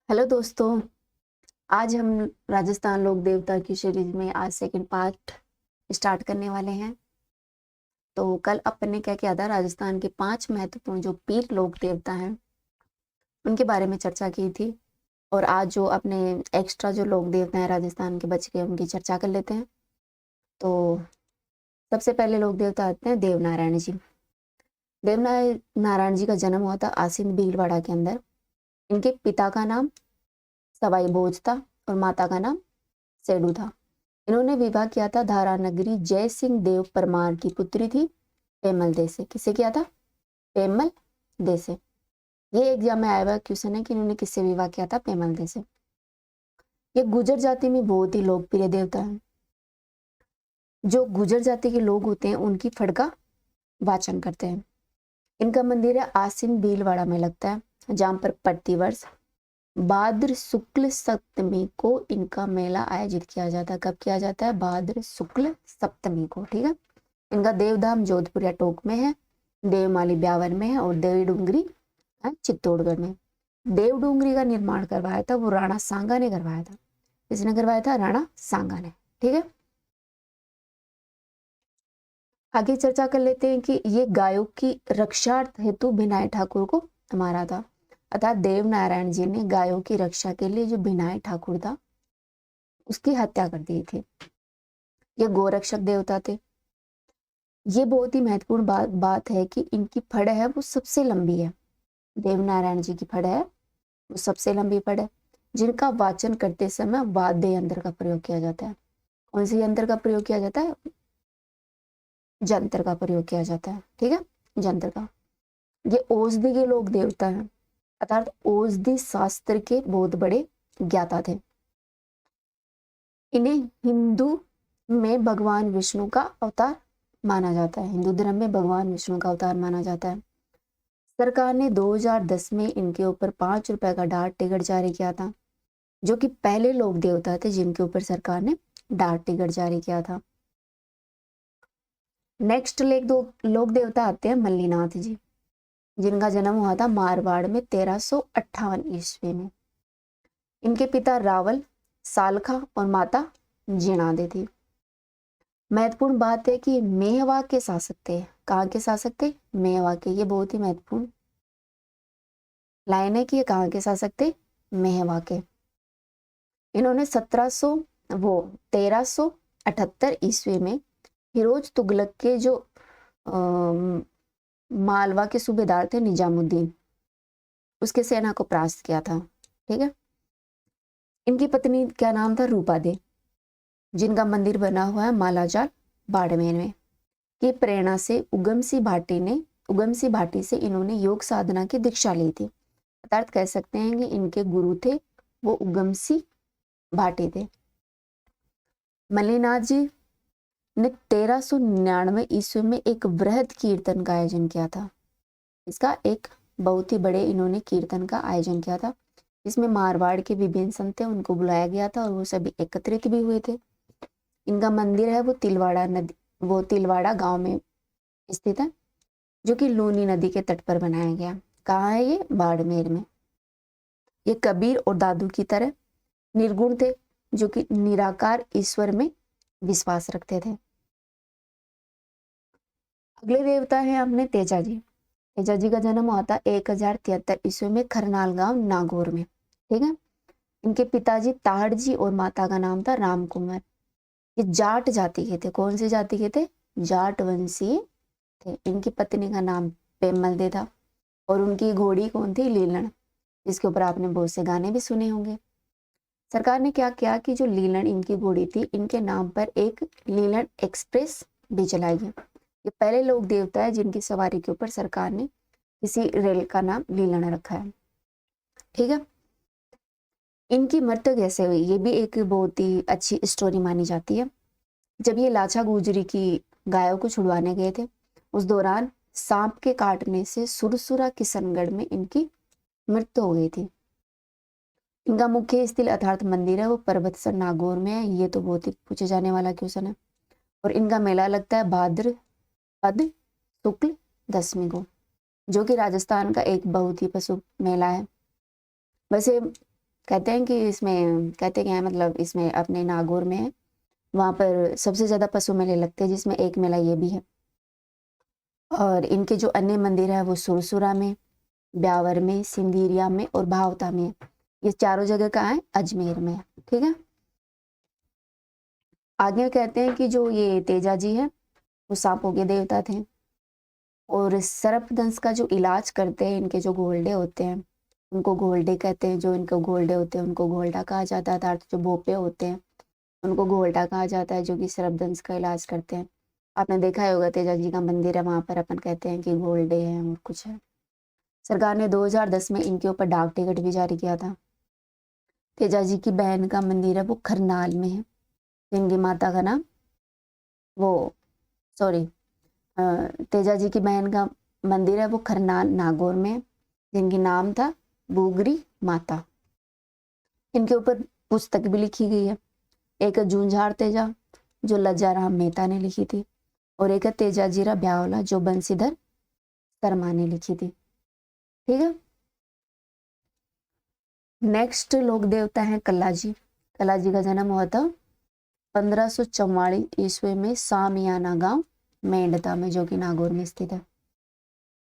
Hello दोस्तों। आज हम राजस्थान लोक देवता की सीरीज में आज सेकंड पार्ट स्टार्ट करने वाले हैं। तो कल अपन ने क्या किया था, राजस्थान के 5 महत्वपूर्ण जो पीर लोक देवता हैं उनके बारे में चर्चा की थी। और आज जो अपने एक्स्ट्रा जो लोक देवता हैं राजस्थान के बच गए उनकी चर्चा कर लेते हैं। तो सबसे पहले लोक देवता आते हैं देवनारायण जी। देवनारायण जी का जन्म हुआ था आसीन भीलवाड़ा के अंदर। इनके पिता का नाम सवाई भोज था और माता का नाम सेडू था। इन्होंने विवाह किया था धारा नगरी जय सिंह देव परमार की पुत्री थी पेमल दे से। किसे किया था? पेमल दे से। ये एग्जाम में आया हुआ क्वेश्चन है कि इन्होंने किससे विवाह किया था? पेमल दे से। ये गुर्जर जाति में बहुत ही लोकप्रिय देवता है। जो गुर्जर जाति के लोग होते हैं उनकी फड़ का वाचन करते हैं। इनका मंदिर है आसीन भीलवाड़ा में लगता है, जहाँ पर प्रतिवर्ष भाद्र शुक्ल सप्तमी को इनका मेला आयोजित किया जाता है। कब किया जाता है? भाद्र शुक्ल सप्तमी को। ठीक है। इनका देवधाम जोधपुर या टोंक में है, देवमाली ब्यावर में है और देवडूंगरी चित्तौड़गढ़ में। देवडूंगरी का निर्माण करवाया था वो राणा सांगा ने करवाया था। किसने करवाया था? राणा सांगा ने। ठीक है। आगे चर्चा कर लेते हैं कि ये गायों की रक्षार्थ हेतु भिनाई ठाकुर को मारा था। अर्थात देव नारायण जी ने गायों की रक्षा के लिए जो भिनाई ठाकुर था उसकी हत्या कर दी थी। ये गोरक्षक देवता थे। ये बहुत ही महत्वपूर्ण बात है कि इनकी फड़ है वो सबसे लंबी है। देवनारायण जी की फड़ है वो सबसे लंबी फड़ है, जिनका वाचन करते समय वाद्य यंत्र का प्रयोग किया जाता है। कौन से यंत्र का प्रयोग किया जाता है? जंत्र का प्रयोग किया जाता है। ठीक है, जंत्र का। ये औषधि के लोग देवता हैं, अर्थात औषधि शास्त्र के बहुत बड़े ज्ञाता थे। इन्हें हिंदू में भगवान विष्णु का अवतार माना जाता है। हिंदू धर्म में भगवान विष्णु का अवतार माना जाता है। सरकार ने 2010 में इनके ऊपर 5 रुपए का डाक टिकट जारी किया था, जो कि पहले लोक देवता थे जिनके ऊपर सरकार ने डाक टिकट जारी किया था। नेक्स्ट लोक देवता आते हैं मल्लीनाथ जी, जिनका जन्म हुआ था मारवाड़ में 1358 ईस्वी में। इनके पिता रावल सालखा और माता जीणादे थी। महत्वपूर्ण बात है कि मेहवा के शासक थे। कहाँ के शासक थे? मेहवा के। ये बहुत ही महत्वपूर्ण लाइन है कि ये कहाँ के शासक थे? मेहवा के। इन्होंने 1378 ईस्वी में फिरोज तुगलक के जो मालवा के सूबेदार थे निजामुद्दीन, उसके सेना को परास्त किया था। ठीक है। इनकी पत्नी क्या नाम था? रूपा दे, जिनका मंदिर बना हुआ है मालाजाल बाड़मेर में। की प्रेरणा से उगम सी भाटी से इन्होंने योग साधना की दीक्षा ली थी। अर्थात कह सकते हैं कि इनके गुरु थे वो उगम सी भाटी थे। मल्लीनाथ जी ने 1399 ईस्वी में एक वृहद कीर्तन का आयोजन किया था। इसका एक बहुत ही बड़े इन्होंने कीर्तन का आयोजन किया था, जिसमें मारवाड़ के विभिन्न संत थे उनको बुलाया गया था और वो सभी एकत्रित भी हुए थे। इनका मंदिर है वो तिलवाड़ा गांव में स्थित है, जो कि लूनी नदी के तट पर बनाया गया। कहाँ है ये? बाड़मेर में। ये कबीर और दादू की तरह निर्गुण थे, जो कि निराकार ईश्वर में विश्वास रखते थे। अगले देवता है अपने तेजा जी। तेजा जी का जन्म हुआ था 1073 ईस्वी में खरनाल गांव नागौर में। ठीक है। इनके पिताजी ताहड़ जी और माता का नाम था राम कुंवर। ये जाट जाति के थे। कौन सी जाति के थे? जाट वंशीय थे। इनकी पत्नी का नाम पेमल दे था और उनकी घोड़ी कौन थी? लीलन, जिसके ऊपर आपने बहुत से गाने भी सुने होंगे। सरकार ने क्या किया कि जो लीलन इनकी घोड़ी थी, इनके नाम पर एक लीलन एक्सप्रेस भी चलाई गई। ये पहले लोक देवता है जिनकी सवारी के ऊपर सरकार ने किसी रेल का नाम लीलन रखा है। ठीक है। इनकी मृत्यु कैसे हुई, ये भी एक बहुत ही अच्छी स्टोरी मानी जाती है। जब ये लाचा गुजरी की गायों को छुड़वाने गए थे, उस दौरान सांप के काटने से सुरसुरा किशनगढ़ में इनकी मृत्यु हो गई थी। इनका मुख्य स्थल अर्थात मंदिर है वो पर्वतसर नागौर में है। ये तो बहुत ही पूछे जाने वाला क्वेश्चन है। और इनका मेला लगता है भाद्रपद शुक्ल दशमी को, जो कि राजस्थान का एक बहुत ही प्रसिद्ध मेला है। वैसे कहते हैं कि इसमें कहते क्या है, मतलब इसमें अपने नागौर में है, वहाँ पर सबसे ज़्यादा पशु मेले लगते हैं, जिसमें एक मेला ये भी है। और इनके जो अन्य मंदिर है वो सुरसुरा में, ब्यावर में, सिंदीरिया में और भावता में है। ये चारों जगह कहाँ है? अजमेर में है। ठीक है, आगे कहते हैं कि जो ये तेजा जी है वो सांपों के देवता थे, और सर्पदंश का जो इलाज करते हैं, इनके जो गोल्डे होते हैं उनको गोल्डे कहते हैं, जो इनको गोल्डे होते हैं उनको गोल्डा कहा जाता है, अर्थात जो भोपे होते हैं उनको गोल्डा कहा जाता है, जो कि सर्पदंश का इलाज करते हैं। आपने देखा ही होगा तेजा जी का मंदिर है, वहां पर अपन कहते हैं कि गोल्डे हैं और कुछ है। सरकार ने 2010 में इनके ऊपर डाक टिकट भी जारी किया था। तेजा जी की बहन का मंदिर है वो खरनाल में है, जिनकी माता का नाम वो सॉरी तेजा जी की बहन का मंदिर है वो खरनाल नागौर में, जिनकी नाम था बुगरी माता। इनके ऊपर पुस्तक भी लिखी गई है, एक जूंझार तेजा जो लज्जाराम मेहता ने लिखी थी, और एक है तेजाजीरा ब्यावला जो बंसीधर शर्मा ने लिखी थी। ठीक है, नेक्स्ट लोक देवता है कल्लाजी। कल्लाजी का जन्म हुआ था 1544 ईस्वी में सामियाना गांव मेंढता में, जो कि नागौर में स्थित है।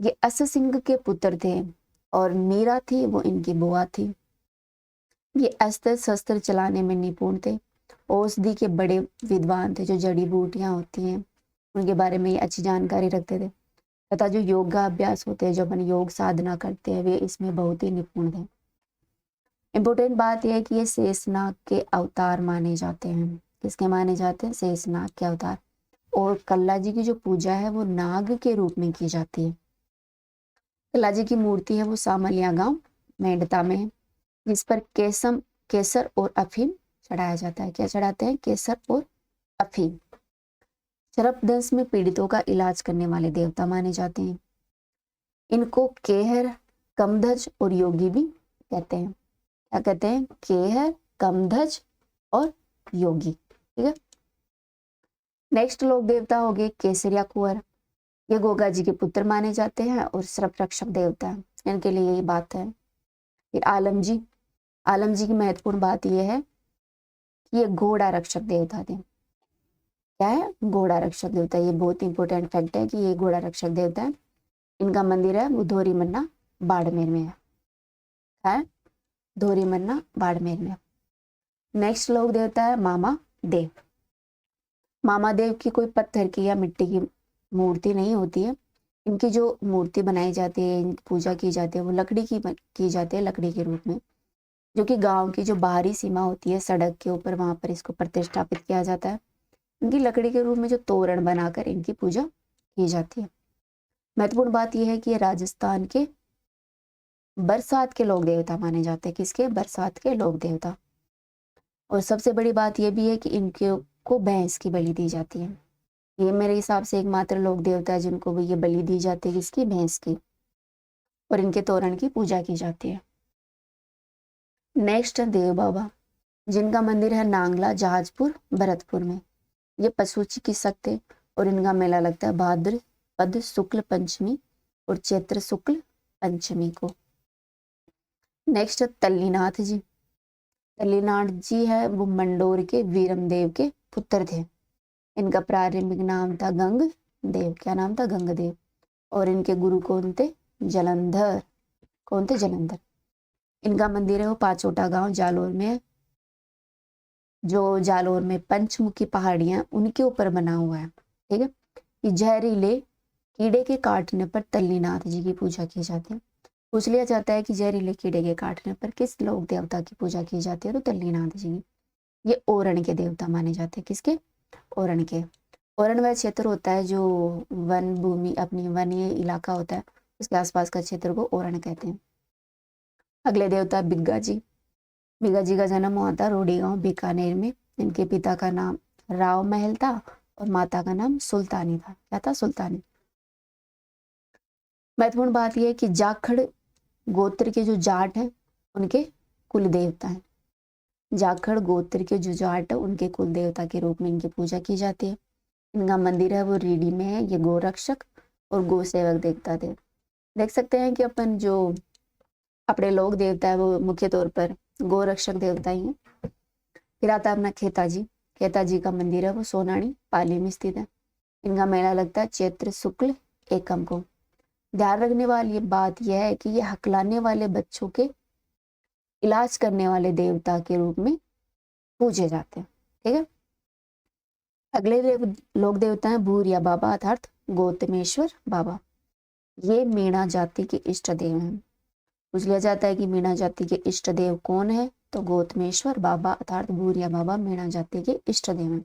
ये अस सिंह के पुत्र थे और मीरा थी वो इनकी बुआ थी। ये अस्त्र शस्त्र चलाने में निपुण थे, औषधि के बड़े विद्वान थे, जो जड़ी बूटियां होती हैं उनके बारे में ये अच्छी जानकारी रखते थे, तथा जो योगा अभ्यास होते हैं, जो अपन योग साधना करते हैं, वे इसमें बहुत ही निपुण थे। इम्पोर्टेंट बात यह है कि ये शेषनाग के अवतार माने जाते हैं। किसके माने जाते हैं? शेषनाग के अवतार। और कल्ला जी की जो पूजा है वो नाग के रूप में की जाती है। कल्ला जी की मूर्ति है वो सामलिया गांव मेंढता में है, जिस पर केसर और अफीम चढ़ाया जाता है। क्या चढ़ाते हैं? केसर और अफीम। सर्पदंश में पीड़ितों का इलाज करने वाले देवता माने जाते हैं। इनको केहर, कमधज और योगी भी कहते हैं। क्या कहते हैं? केहर, कमधज और योगी। ठीक है, नेक्स्ट लोक देवता हो गए केसरिया कुंवर। ये गोगा जी के पुत्र माने जाते हैं और सर्प रक्षक देवता है, इनके लिए यही बात है। फिर आलम जी की महत्वपूर्ण बात यह है कि ये घोड़ा रक्षक देवता थे। क्या है? घोड़ा रक्षक देवता। ये बहुत इंपॉर्टेंट फैक्ट है कि ये घोड़ा रक्षक देवता है। इनका मंदिर है वो धोरी मन्ना बाड़मेर में है धोरी मन्ना बाड़मेर में। नेक्स्ट लोक देवता है मामा देव। मामा देव की कोई पत्थर की या मिट्टी की मूर्ति नहीं होती है। इनकी जो मूर्ति बनाई जाती है, इनकी पूजा की जाती है, वो लकड़ी की जाती है, लकड़ी के रूप में, जो कि गांव की जो बाहरी सीमा होती है सड़क के ऊपर, वहां पर इसको प्रतिष्ठापित किया जाता है। इनकी लकड़ी के रूप में जो तोरण बनाकर इनकी पूजा की जाती है। महत्वपूर्ण बात यह है कि ये राजस्थान के बरसात के लोक देवता माने जाते हैं। किसके? बरसात के लोक देवता। और सबसे बड़ी बात यह भी है कि इनके को भैंस की बलि दी जाती है। ये मेरे हिसाब से एकमात्र लोक देवता है जिनको भी ये बलि दी जाती है। किसकी? भैंस की। और इनके तोरण की पूजा की जाती है। नेक्स्ट है देव बाबा, जिनका मंदिर है नांगला जहाजपुर भरतपुर में। ये पशु चिकित्सक थे और इनका मेला लगता है भाद्रपद शुक्ल पंचमी और चैत्र शुक्ल पंचमी को। नेक्स्ट है तल्लीनाथ जी। तल्लीनाथ जी है वो मंडोर के वीरमदेव के पुत्र थे। इनका प्रारंभिक नाम था गंग देव। क्या नाम था? गंग देव। और इनके गुरु कौन थे? जलंधर। कौन थे? जलंधर। इनका मंदिर है वो पाचोटा गांव जालोर में है, जो जालोर में पंचमुखी पहाड़ियां उनके ऊपर बना हुआ है। ठीक है, ये जहरीले कीड़े के काटने पर तल्लीनाथ जी की पूजा की जाती है। पूछ लिया जाता है कि जहरीले कीड़े के काटने पर किस लोक देवता की पूजा की जाती है, तो तल्लीनाथ जी की। ये ओरण के देवता माने जाते हैं। किसके? ओरण के। ओरण वह क्षेत्र होता है जो वन भूमि, अपनी वनीय इलाका होता है, उसके आसपास का क्षेत्र को ओरण कहते हैं। अगले देवता बिग्गा जी। बिग्गा जी का जन्म हुआ था रोडी गांव बीकानेर में। इनके पिता का नाम राव महल था और माता का नाम सुल्तानी था। क्या था? सुल्तानी। महत्वपूर्ण बात यह है कि जाखड़ गोत्र के जो जाट हैं उनके कुल देवता हैं। जाखड़ गोत्र के जो जाट है उनके कुल देवता के रूप में इनकी पूजा की जाती है। इनका मंदिर है वो रीडी में है। ये गो रक्षक और गो सेवक देवता थे। देख सकते हैं कि अपन जो अपने लोक देवता है वो मुख्य तौर पर गोरक्षक देवता ही है। फिर आता है अपना खेताजी। खेताजी का मंदिर है वो सोनाणी पाली में स्थित है। इनका मेला लगता है चैत्र शुक्ल एकम को। ध्यान रखने वाली बात यह है कि ये हकलाने वाले बच्चों के इलाज करने वाले देवता के रूप में पूजे जाते हैं। ठीक है। अगले लोक देवता है भूरिया बाबा अर्थात गौतमेश्वर बाबा। ये मीणा जाति के इष्ट देव हैं। पूछ लिया जाता है कि मीणा जाति के इष्ट देव कौन है, तो गौतमेश्वर बाबा अर्थात भूरिया बाबा मीणा जाति के इष्ट देव हैं।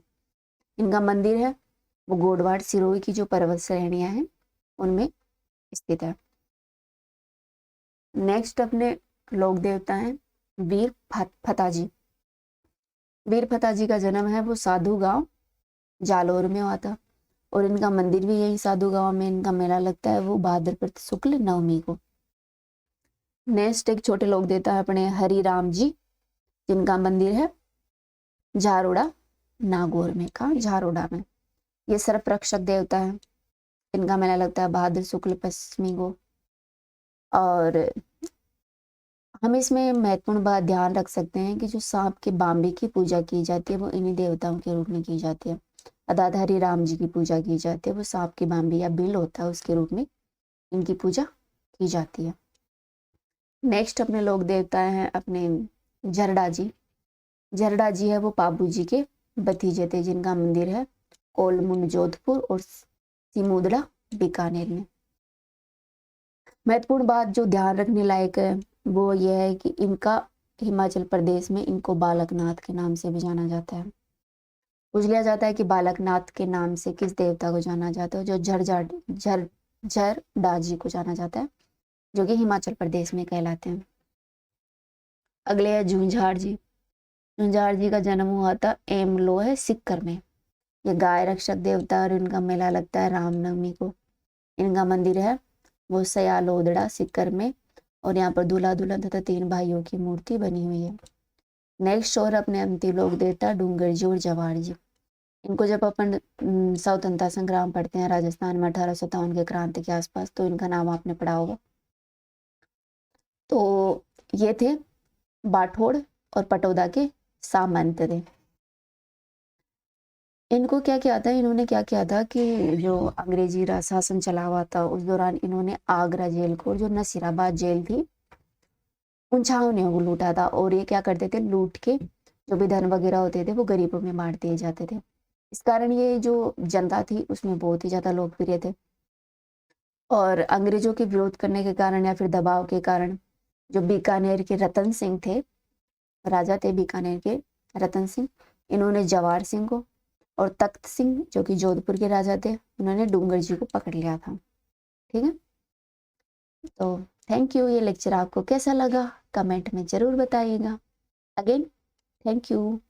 इनका मंदिर है वो गोडवाड़ सिरोही की जो पर्वत श्रेणियां हैं उनमें स्थित है। नेक्स्ट अपने लोक देवता हैं वीर फताजी। वीर फताजी का जन्म है वो साधु गांव जालोर में हुआ था और इनका मंदिर भी यही साधु गांव में इनका मेला लगता है वो भाद्रपद शुक्ल नवमी को। नेक्स्ट एक छोटे लोक देवता है अपने हरि राम जी, जिनका मंदिर है झारोड़ा नागौर में। कहा झारोड़ा में। ये सर्प रक्षक देवता है। इनका मेला लगता है भाद्र शुक्ल पश्चिमी को। और हम इसमें महत्वपूर्ण बात ध्यान रख सकते हैं कि जो सांप के बाम्बी की पूजा की जाती है वो इन्हीं देवताओं के रूप में की जाती है। अर्थात हरि राम जी की पूजा की जाती है वो सांप की बाम्बी या बिल होता है उसके रूप में इनकी पूजा की जाती है। नेक्स्ट अपने लोक देवता हैं अपने झरडा जी। झरडा जी है वो पाबू जी के भतीजे थे, जिनका मंदिर है कोलमुंड जोधपुर और सिमुद्रा बीकानेर में। महत्वपूर्ण बात जो ध्यान रखने लायक है वो यह है कि इनका हिमाचल प्रदेश में इनको बालकनाथ के नाम से भी जाना जाता है। पूछ लिया जाता है कि बालकनाथ के नाम से किस देवता को जाना जाता है, जो झरडा जी को जाना जाता है, जो कि हिमाचल प्रदेश में कहलाते हैं। अगले है झुंझाड़ जी। झुंझाड़ जी का जन्म हुआ था एमलो है सिक्कर में। ये गाय रक्षक देवता और इनका मेला लगता है रामनवमी को। इनका मंदिर है वो सयालोदड़ा सिक्कर में और यहाँ पर दूल्हा दुल्हन तथा 3 भाइयों की मूर्ति बनी हुई है। नेक्स्ट और अपने अंतिम लोक देवता डूंगर जी और जवाड़ जी। इनको जब अपन स्वतंत्रता संग्राम पढ़ते हैं राजस्थान में 1857 के क्रांति के आसपास, तो इनका नाम आपने पढ़ा होगा। तो ये थे बाठोड़ और पटौदा के सामंत थे। इनको क्या किया था, इन्होंने क्या किया था कि जो अंग्रेजी शासन चला हुआ था उस दौरान इन्होंने आगरा जेल को, जो नसीराबाद जेल थी, उन छावनियों को लूटा था। और ये क्या करते थे, लूट के जो भी धन वगैरह होते थे वो गरीबों में बांट दिए जाते थे। इस कारण ये जो जनता थी उसमें बहुत ही ज्यादा लोकप्रिय थे। और अंग्रेजों के विरोध करने के कारण या फिर दबाव के कारण जो बीकानेर के रतन सिंह थे, राजा थे बीकानेर के रतन सिंह, इन्होंने जवाहर सिंह को और तख्त सिंह जो कि जोधपुर के राजा थे, उन्होंने डूंगर जी को पकड़ लिया था। ठीक है। तो थैंक यू। ये लेक्चर आपको कैसा लगा कमेंट में जरूर बताइएगा। Again thank you.